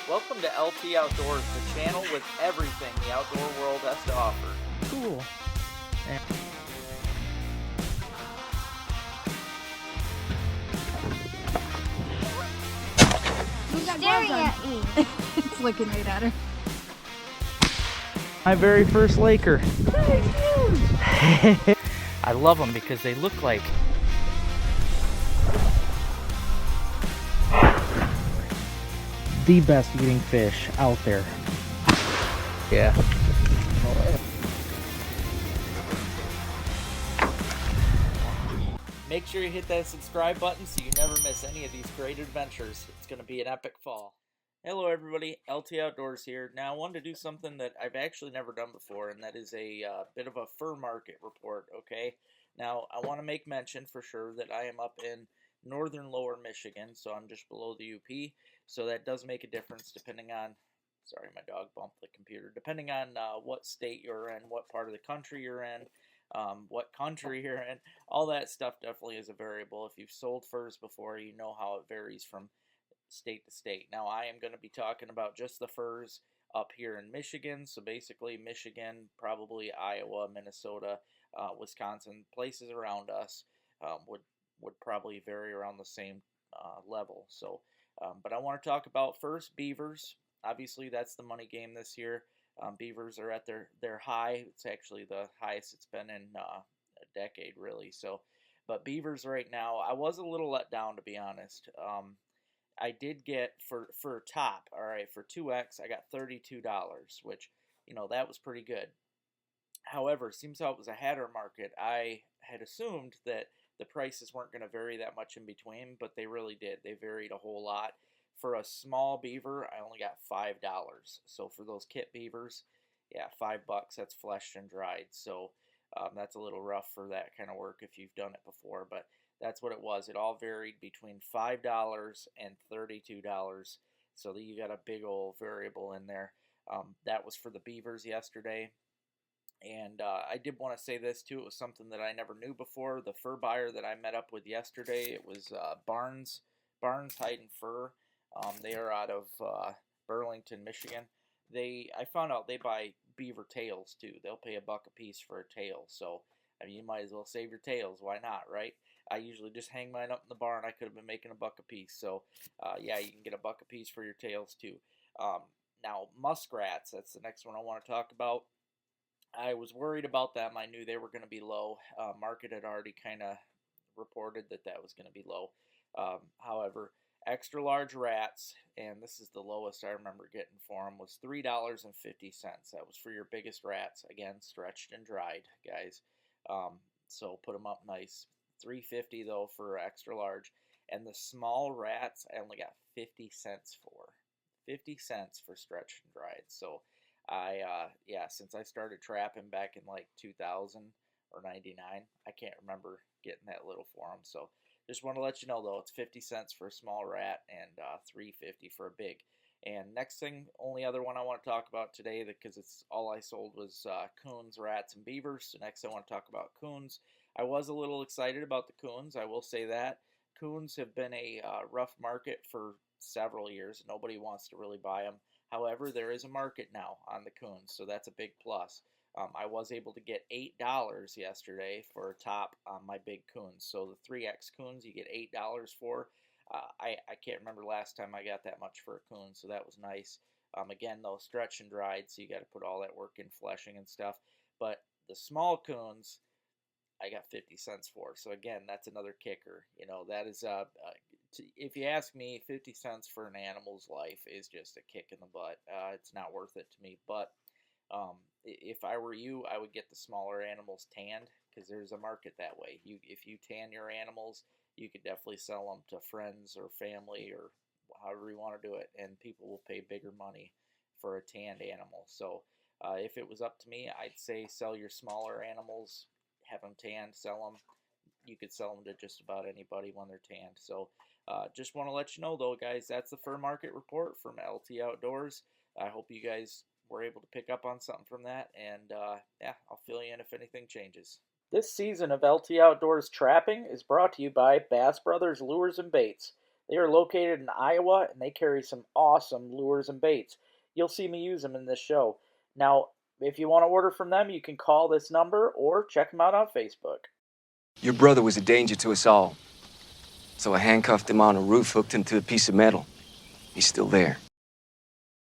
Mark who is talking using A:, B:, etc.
A: Welcome to LT Outdoors, the channel with everything the outdoor world has to offer.
B: Cool.
C: Who's staring at me?
D: It's looking right at her.
B: My very first Laker.
A: I love them because they look like
B: the best eating fish out there.
A: yeah. Make sure you hit that subscribe button so you never miss any of these great adventures. It's going to be an epic fall. Hello everybody, LT Outdoors here. Now I wanted to do something that I've actually never done before, and that is a bit of a fur market report, okay? Now I want to make mention for sure that I am up in northern lower Michigan, so I'm just below the UP, so that does make a difference depending on, sorry my dog bumped the computer, depending on what state you're in, what part of the country you're in, what country you're in, all that stuff definitely is a variable. If you've sold furs before, you know how it varies from state to state. Now I am going to be talking about just the furs up here in Michigan, so basically Michigan, probably Iowa, Minnesota, Wisconsin, places around us would probably vary around the same level. So, but I want to talk about first beavers. Obviously, that's the money game this year. Beavers are at their high. It's actually the highest it's been in a decade, really. So, but beavers right now, I was a little let down to be honest. I did get for top, all right, for 2X, I got $32, which, you know, that was pretty good. However, seems how it was a hatter market. I had assumed that the prices weren't going to vary that much in between, but they really did. They varied a whole lot. For a small beaver, I only got $5. So for those kit beavers, yeah, $5. That's fleshed and dried. So that's a little rough for that kind of work if you've done it before, but that's what it was. It all varied between $5 and $32. So you got a big old variable in there. That was for the beavers yesterday. And I did want to say this too. It was something that I never knew before. The fur buyer that I met up with yesterday, it was Barnes Hide and Fur. They are out of Burlington, Michigan. I found out they buy beaver tails too. They'll pay $1 a piece for a tail. So I mean, you might as well save your tails. Why not, right? I usually just hang mine up in the barn. I could have been making $1 a piece. So yeah, you can get $1 a piece for your tails too. Now muskrats. That's the next one I want to talk about. I was worried about them. I knew they were going to be low. Market had already kind of reported that was going to be low. However, extra large rats, and this is the lowest I remember getting for them, was $3.50. That was for your biggest rats. Again, stretched and dried, guys. So put them up nice. $3.50 though for extra large. And the small rats, I only got 50 cents for. 50 cents for stretched and dried. So yeah, since I started trapping back in like 2000 or 99, I can't remember getting that little for them. So just want to let you know though, it's 50 cents for a small rat and $3.50 for a big. And next thing, only other one I want to talk about today, because it's all I sold was coons, rats, and beavers. So next I want to talk about coons. I was a little excited about the coons, I will say that. Coons have been a rough market for several years. Nobody wants to really buy them. However, there is a market now on the coons, so that's a big plus. I was able to get $8 yesterday for a top on my big coons. So the 3X coons you get $8 for. I can't remember last time I got that much for a coon, so that was nice. Again, though, stretch and dried, so you got to put all that work in fleshing and stuff. But the small coons, I got 50 cents for. So again, that's another kicker. You know, that is if you ask me, 50 cents for an animal's life is just a kick in the butt. It's not worth it to me. But if I were you, I would get the smaller animals tanned, because there's a market that way. If you tan your animals, you could definitely sell them to friends or family or however you want to do it, and people will pay bigger money for a tanned animal. So if it was up to me, I'd say sell your smaller animals, have them tanned, sell them. You could sell them to just about anybody when they're tanned. So just want to let you know though, guys, that's the fur market report from LT Outdoors. I hope you guys were able to pick up on something from that, and yeah, I'll fill you in if anything changes. This season of LT Outdoors Trapping is brought to you by Bass Brothers Lures and Baits. They are located in Iowa, and they carry some awesome lures and baits. You'll see me use them in this show. Now, if you want to order from them, you can call this number or check them out on Facebook.
D: Your brother was a danger to us all. So I handcuffed him on a roof, hooked him to a piece of metal. He's still there.